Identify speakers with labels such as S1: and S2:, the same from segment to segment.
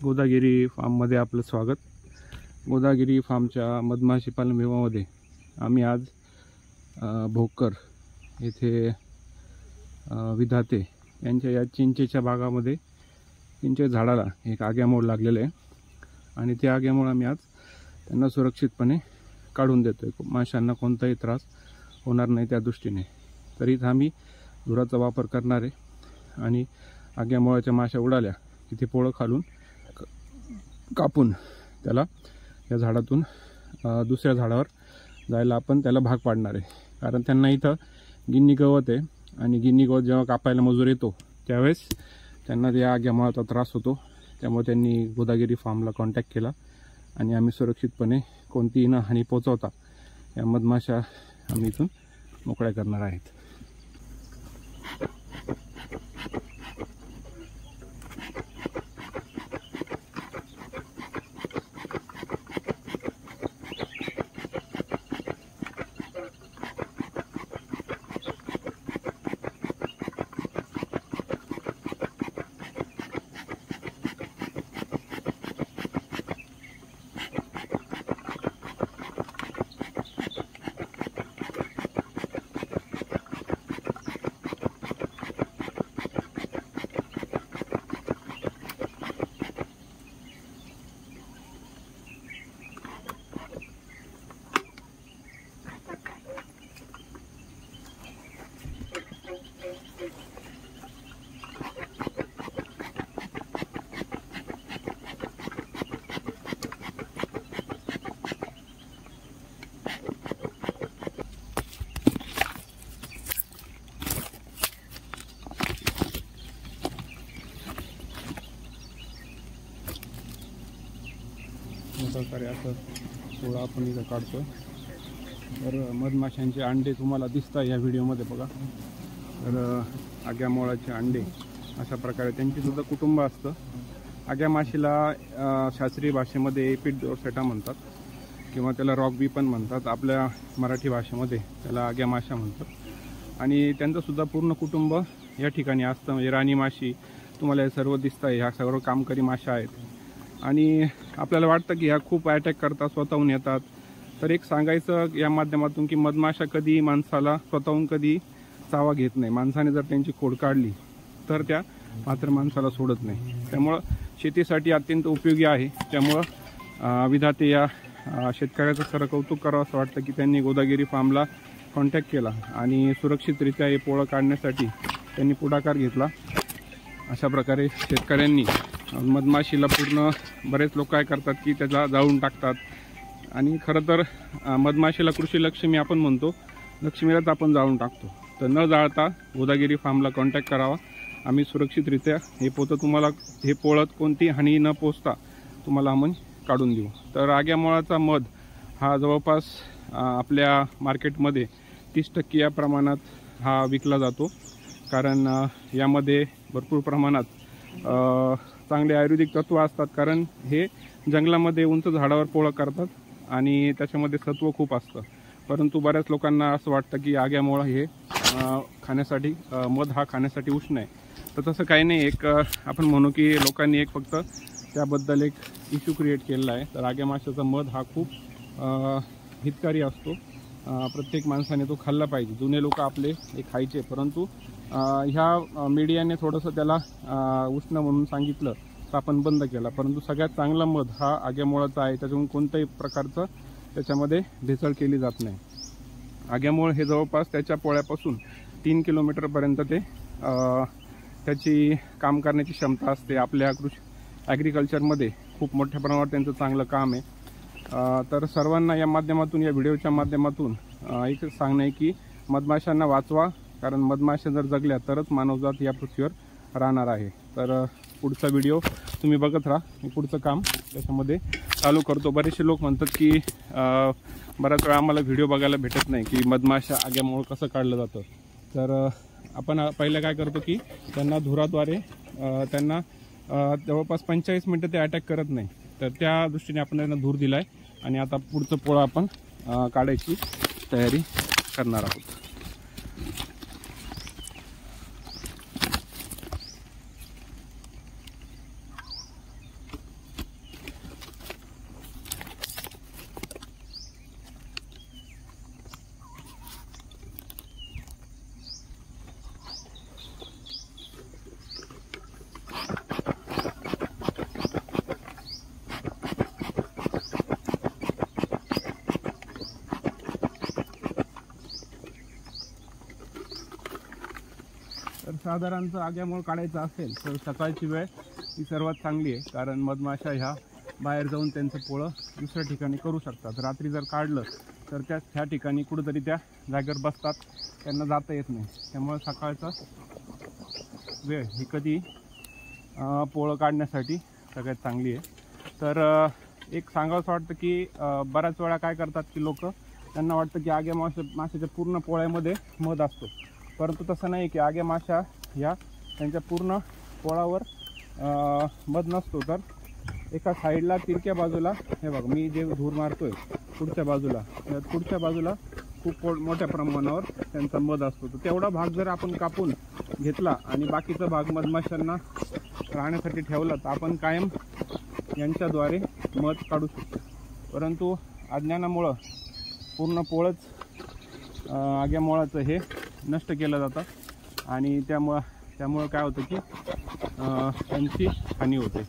S1: गोदागिरी फार्ममध्ये आपलं स्वागत। गोदागिरी फार्मच्या मधमाशी पालन विभागामध्ये आम्ही आज भोकर येथे विधाते यांच्या या चिंचेच्या बागामध्ये चिंचे झाडाला एक आग्यामोड लागलेलं आहे आणि त्या आग्यामुळे आम्ही आज त्यांना सुरक्षितपणे काढून देतोय। माशांना कोणताही त्रास होणार नाही त्या दृष्टीने। तरी आम्ही धुराचा वापर करणार आहे आणि आग्यामुळाच्या माशा उडाल्या की ते पोळं खालून कापून त्याला या झाडातून दुसऱ्या झाडावर जायला आपण त्याला भाग पाडणार आहे। कारण त्यांना इथं गिन्नी गवत आहे आणि गिन्नी गवत जेव्हा कापायला मजूर येतो त्यावेळेस त्यांना या आग्यामुळाचा त्रास होतो। त्यामुळे त्यांनी गोदागिरी फार्मला कॉन्टॅक्ट केला आणि आम्ही सुरक्षितपणे कोणतीही न हानी पोहोचवता या मधमाशा आम्ही इथून मोकळ्या करणार आहेत। प्रकारे असं पोळा आपण इथं काढतो। तर मधमाशांचे अंडे तुम्हाला दिसतात या व्हिडिओमध्ये बघा। तर आग्यामोळाचे अंडे अशा प्रकारे त्यांची सुद्धा कुटुंब असतं। आग्यामाशीला शास्त्रीय भाषेमध्ये एपिड डोर्सेटा म्हणतात किंवा त्याला रॉक बी पण म्हणतात। आपल्या मराठी भाषेमध्ये त्याला आग्यामाशा म्हणतात आणि त्यांचं सुद्धा पूर्ण कुटुंब या ठिकाणी असतं। म्हणजे राणी माशी तुम्हाला हे सर्व दिसतं, ह्या सर्व कामकरी माशा आहेत आणि आपल्याला वाटतं की ह्या खूप अटॅक करतात, स्वतःहून येतात। तर एक सांगायचं या माध्यमातून की मधमाशा कधी माणसाला स्वतःहून कधी चावा घेत नाही। माणसाने जर त्यांची खोड काढली तर त्या मात्र माणसाला सोडत नाही। त्यामुळं शेतीसाठी अत्यंत उपयोगी आहे। त्यामुळं विधाते या शेतकऱ्याचं खरं कौतुक करावं असं वाटतं की त्यांनी गोदागिरी फार्मला कॉन्टॅक्ट केला आणि सुरक्षितरित्या हे पोळं काढण्यासाठी त्यांनी पुढाकार घेतला। अशा प्रकारे शेतकऱ्यांनी मधमाशीला पूर्ण बरेच लोक काय करतात की त्याला जाळून टाकतात आणि खरं तर मधमाशीला कृषी लक्ष्मी आपण म्हणतो, लक्ष्मीलाच आपण जाळून टाकतो। तर न जाळता गोदागिरी फार्मला कॉन्टॅक्ट करावा। आम्ही सुरक्षितरित्या हे तुम्हाला हे पोळत कोणती हानी न पोचता तुम्हाला आम्ही काढून देऊ। तर आग्यामोळाचा मध हा जवळपास आपल्या मार्केटमध्ये 30% या प्रमाणात हा विकला जातो। कारण यामध्ये भरपूर प्रमाणात चांगले आयुर्वेदिक तत्व असतात। कारण हे जंगलामध्ये उंच झाडावर पोळं करतात आणि त्याच्यामध्ये सत्व खूप असतं। परंतु बऱ्याच लोकांना असं वाटतं की आग्यामोळा हे खाण्यासाठी मध हा खाण्यासाठी उष्ण आहे। तर तसं काही नाही। एक आपण म्हणू की लोकांनी एक फक्त त्याबद्दल एक इश्यू क्रिएट केलेला आहे। तर आग्यामाशाचा मध हा खूप हितकारी असतो। प्रत्येक माणसाने तो खाल्ला पाहिजे। जुने लोक आपले हे खायचे, परंतु ह्या मीडियाने थोडंसं त्याला उष्ण म्हणून सांगितलं तर आपण बंद केला। परंतु सगळ्यात चांगला मध हा आग्यामोळाचा आहे। त्याच्यामुळे कोणत्याही प्रकारचं त्याच्यामध्ये भेसळ केली जात नाही। आग्यामोळ हे जवळपास त्याच्या पोळ्यापासून 3 किलोमीटरपर्यंत ते त्याची काम करण्याची क्षमता असते। आपल्या ॲग्रिकल्चरमध्ये खूप मोठ्या प्रमाणावर त्यांचं चांगलं काम आहे। तर सर्वांना या माध्यमातून, या व्हिडिओच्या माध्यमातून एक सांगणं आहे की मधमाशांना वाचवा। कारण मधमाशा जर जगल्या तरच मानवजात या पृथ्वीवर राहणार आहे। तर पुढचा व्हिडिओ तुम्ही बघत राहा। मी पुढचं काम त्याच्यामध्ये चालू करतो। बरेचसे लोक म्हणतात की बऱ्याच वेळा आम्हाला व्हिडिओ बघायला भेटत नाही की मधमाशा आग्यामोळ कसं काढलं जातं। तर आपण पहिलं काय करतो की त्यांना धुराद्वारे त्यांना जवळपास 45 मिनिटं ते अटॅक करत नाही। तर त्या दृष्टीने आपण त्यांना धूर दिला आहे आणि आता पुढचं पोळं आपण काढायची तयारी करणार आहोत। साधारणतः आग्यामूळ काढायचं असेल तर सकाळची वेळ ही सर्वात चांगली आहे, कारण मधमाशा ह्या बाहेर जाऊन त्यांचं पोळं दुसऱ्या ठिकाणी करू शकतात. रात्री जर काढलं तर त्या ठिकाणी कुठंतरी त्या जागेवर बसतात, त्यांना जाता येत नाही. त्यामुळे सकाळचा वेळ ही कधी पोळं काढण्यासाठी सगळ्यात चांगली आहे. तर एक सांगावंसं वाटतं की बऱ्याच वेळा काय करतात की लोक, त्यांना वाटतं की आग्या माशाच्या पूर्ण पोळ्यामध्ये मध असतो, परंतु तसं नाही की आग्या माशा ह्या त्यांच्या पूर्ण पोळावर मध नसतो. तर एका साईडला तिरक्या बाजूला हे बघा, मी जे धूर मारतोय पुढच्या बाजूला खूप मोठ्या प्रमाणावर त्यांचा मध असतो. तर तेवढा भाग जर आपण कापून घेतला आणि बाकीचा भाग मधमाशांना राहण्यासाठी ठेवला तर आपण कायम यांच्याद्वारे मध काढू शकतो. परंतु अज्ञानामुळं पूर्ण पोळच आग्यामूळाचं हे नष्ट केलं जातं आणि त्यामुळं काय होतं की त्यांची हानी होते.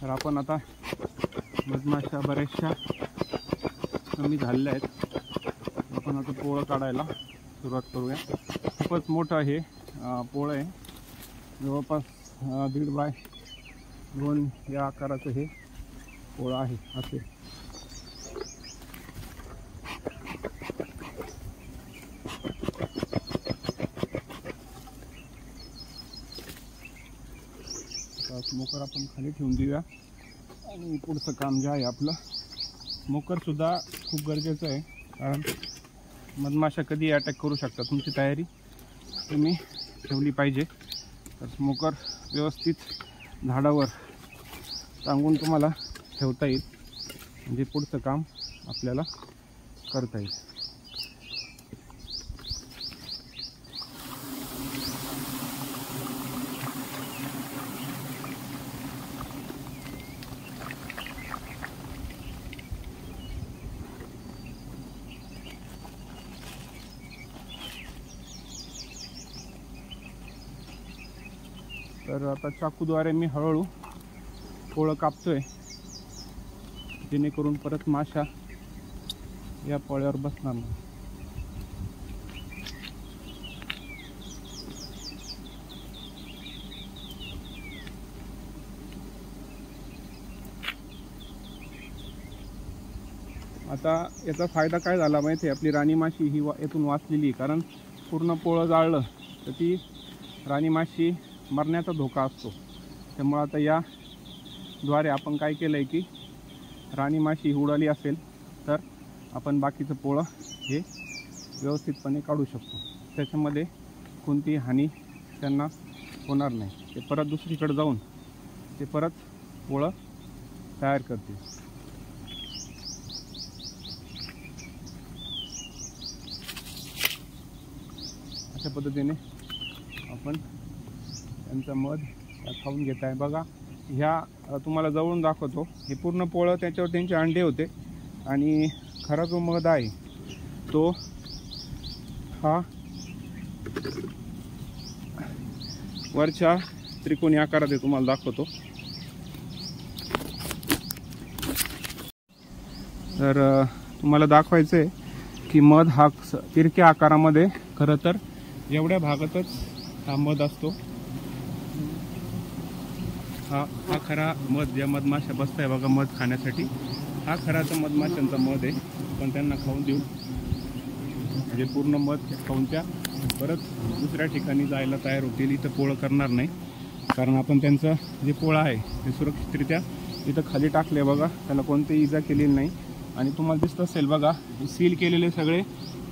S1: तर आपण आता मधमाशा बऱ्याचशा कमी झालेल्या आहेत, आपण आता पोळं काढायला सुरुवात करूया. खूपच मोठं हे पोळं आहे, जवळपास 1.5 बाय 2 या आकाराचं हे पोळं आहे. असे स्मोकर आपण खाली ठेवून देऊया आणि पुढचं काम जे आहे आपलं, स्मोकर सुद्धा खूप गरजेचं आहे, कारण मधमाशा कधी अटॅक करू शकतात. तुमची तयारी तुम्ही ठेवली पाहिजे. तर स्मोकर व्यवस्थित झाडावर टांगून तुम्हाला ठेवता येईल, म्हणजे पुढचं काम आपल्याला करता येईल. तर आता चाकूद्वारे मी हळूहळू पोळं कापतोय, जेणेकरून परत माशा या पोळ्यावर बसणार नाही. आता याचा फायदा काय झाला माहिती आहे, आपली राणी माशी ही येथून वाचलेली, कारण पूर्ण पोळं जाळलं तर ती राणी माशी मरण्याचा धोका असतो. त्यामुळे आता याद्वारे आपण काय केलं आहे की राणी माशी उडाली असेल तर आपण बाकीचं पोळं हे व्यवस्थितपणे काढू शकतो. त्याच्यामध्ये कोणतीही हानी त्यांना होणार नाही. ते परत दुसरीकडे जाऊन ते परत पोळं तयार करतील. अशा पद्धतीने आपण त्यांचा मध खाऊन घेत आहे. बघा, ह्या तुम्हाला जवळून दाखवतो, हे पूर्ण पोळं त्याच्यावर त्यांचे अंडे होते आणि खरा जो मध आहे तो हा वरच्या त्रिकोणी आकारात आहे, तुम्हाला दाखवतो. तर तुम्हाला दाखवायचं आहे की मध हा तिरक्या आकारामध्ये, खरं तर एवढ्या भागातच हा मध असतो. हा खरा मध, ज्या मधमाशा बसत आहे बघा मध खाण्यासाठी, हा खराचा मधमाशांचा मध आहे. आपण त्यांना खाऊन देऊ, म्हणजे पूर्ण मध खाऊन त्या परत दुसऱ्या ठिकाणी जायला तयार होतील. इथं पोळं करणार नाही, कारण आपण त्यांचं जे पोळं आहे ते सुरक्षितरित्या इथं खाली टाकले बघा, त्याला कोणतीही इजा केलेली नाही. आणि तुम्हाला दिसत असेल बघा, सील केलेले सगळे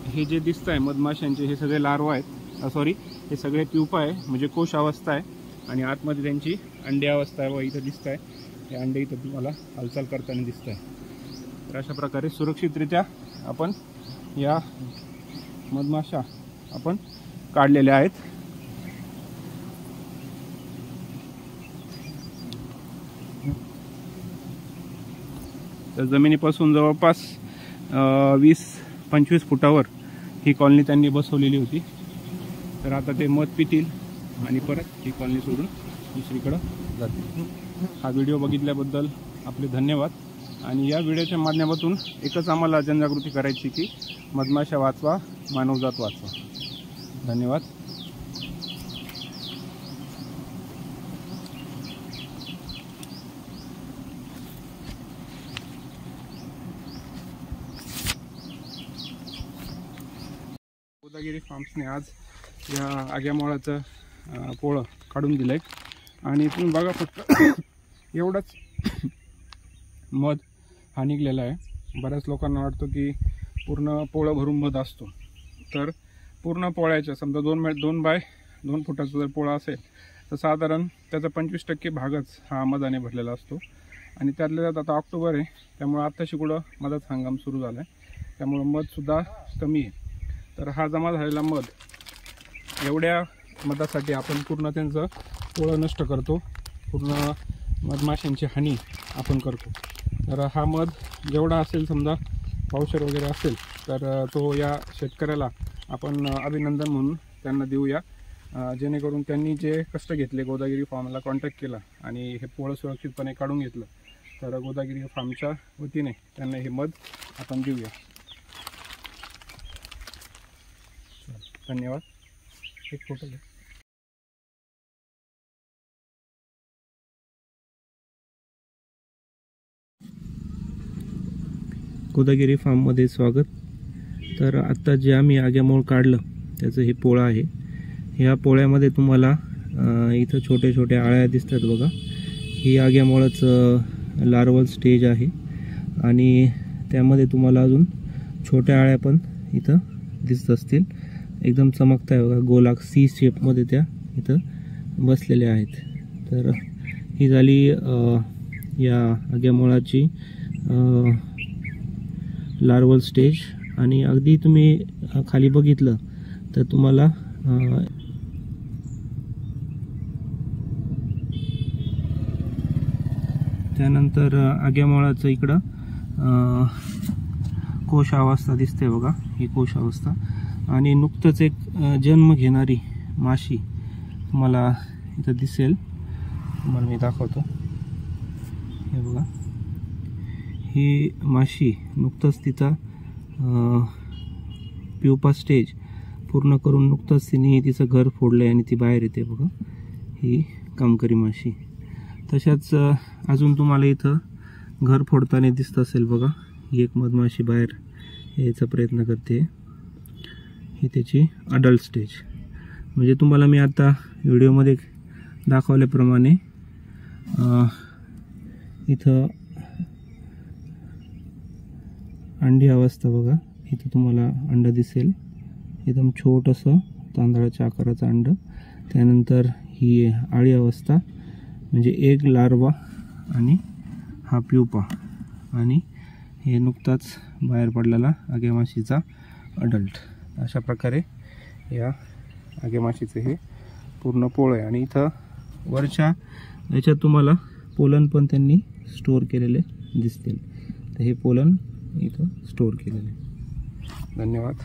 S1: हे जे दिसत आहे मधमाशांचे, हे सगळे लार्वा आहेत, सॉरी हे सगळे प्युपा आहे, म्हणजे कोश अवस्था आहे. आणि आतमध्ये त्यांची अंडी अवस्था आहे व इथं दिसत आहे, हे अंडे इथं तुम्हाला हालचाल करताना दिसत आहे. तर अशा प्रकारे सुरक्षितरित्या आपण या मधमाशा आपण काढलेल्या आहेत. तर जमिनीपासून जवळपास 20-25 फुटावर ही कॉलनी त्यांनी बसवलेली होती. तर आता ते मध पितील आणि परत ही कॉलनी सोडून दुसरीकडं जातील. हा व्हिडिओ बघितल्याबद्दल आपले धन्यवाद. आणि या व्हिडिओच्या माध्यमातून एकच आम्हाला जनजागृती करायची की मधमाशा वाचवा, मानवजात वाचवा. धन्यवाद. गोदागिरी फार्म्सने आज या आग्यामोळाचं पोळं काढून दिलं आहे आणि तुम्ही बघा फक्त एवढंच मध हा निघलेला आहे। बऱ्याच लोकांना वाटतं की पूर्ण पोळं भरून मध असतो, तर पूर्ण पोळ्याच्या समजा 2 बाय 2 फुटाचा जर पोळा असेल तर साधारण त्याचा 25% भागच हा मधाने भरलेला असतो। आणि त्यातल्या त्यात आता ऑक्टोबर आहे, त्यामुळे आत्ताशी कुठं मधाचा हंगाम सुरू झाला आहे, त्यामुळं मधसुद्धा कमी आहे। तर हा जमा झालेला मध, एवढ्या मधासाठी आपण पूर्ण त्यांचं पोळं नष्ट करतो, पूर्ण मधमाशांची हानी आपण करतो। तर हा मध जेवढा असेल समजा पावशेर वगैरे असेल तर तो या शेतकऱ्याला आपण अभिनंदन म्हणून त्यांना देऊया, जेणेकरून त्यांनी जे कष्ट घेतले, गोदागिरी फार्मला कॉन्टॅक्ट केला आणि हे पोळं सुरक्षितपणे काढून घेतलं, तर गोदागिरी फार्मच्या वतीने त्यांना हे मध आपण देऊया। धन्यवाद। एक फोटो घ्या।
S2: गोदागिरी फार्ममध्ये स्वागत। तर आत्ता जे आम्ही आग्यामोळ काढलं त्याचं हे पोळं आहे। ह्या पोळ्यामध्ये तुम्हाला इथं छोटे छोटे आळ्या दिसतात बघा, ही आग्यामोळाचं लार्वल स्टेज आहे आणि त्यामध्ये तुम्हाला अजून छोट्या आळ्या पण इथं दिसत असतील, एकदम चमकत आहे बघा, गोलाक सी शेपमध्ये त्या इथं बसलेल्या आहेत। तर ही झाली या आग्यामोळाची लार्वल स्टेज। आणि अगदी तुम्ही खाली बघितलं तर तुम्हाला त्यानंतर आग्यामोळाचं इकडं कोशावस्था दिसते बघा, ही कोशावस्था। आणि नुकतंच एक जन्म घेणारी माशी तुम्हाला इथं दिसेल, तुम्हाला मी दाखवतो, हे बघा, ही माशी नुकतंच तिचा प्युपा स्टेज पूर्ण करून नुकतंच तिने तिचं घर फोडलं आणि ती बाहेर येते बघा, ही कामकरी माशी। तशाच अजून तुम्हाला इथं घर फोडताना दिसत असेल बघा, ही एक मधमाशी बाहेर यायचा प्रयत्न करते, ही त्याची अडल्ट स्टेज। म्हणजे तुम्हाला मी आता व्हिडिओमध्ये दाखवल्याप्रमाणे इथं अंडी अवस्था बघा, इथं तुम्हाला अंड दिसेल, एकदम छोटंसं तांदळाच्या आकाराचं अंड। त्यानंतर ही आळी अवस्था म्हणजे एक लार्वा आणि हा प्युपा, आणि हे नुकताच बाहेर पडलेला आग्यामाशीचा अडल्ट। अशा प्रकारे या आग्यामाशीचे हे पूर्ण पोळं आहे। आणि इथं वरच्या याच्यात तुम्हाला पोलन पण त्यांनी स्टोअर केलेले दिसतील, तर हे पोलन इथं स्टोअर केलेले।
S1: धन्यवाद।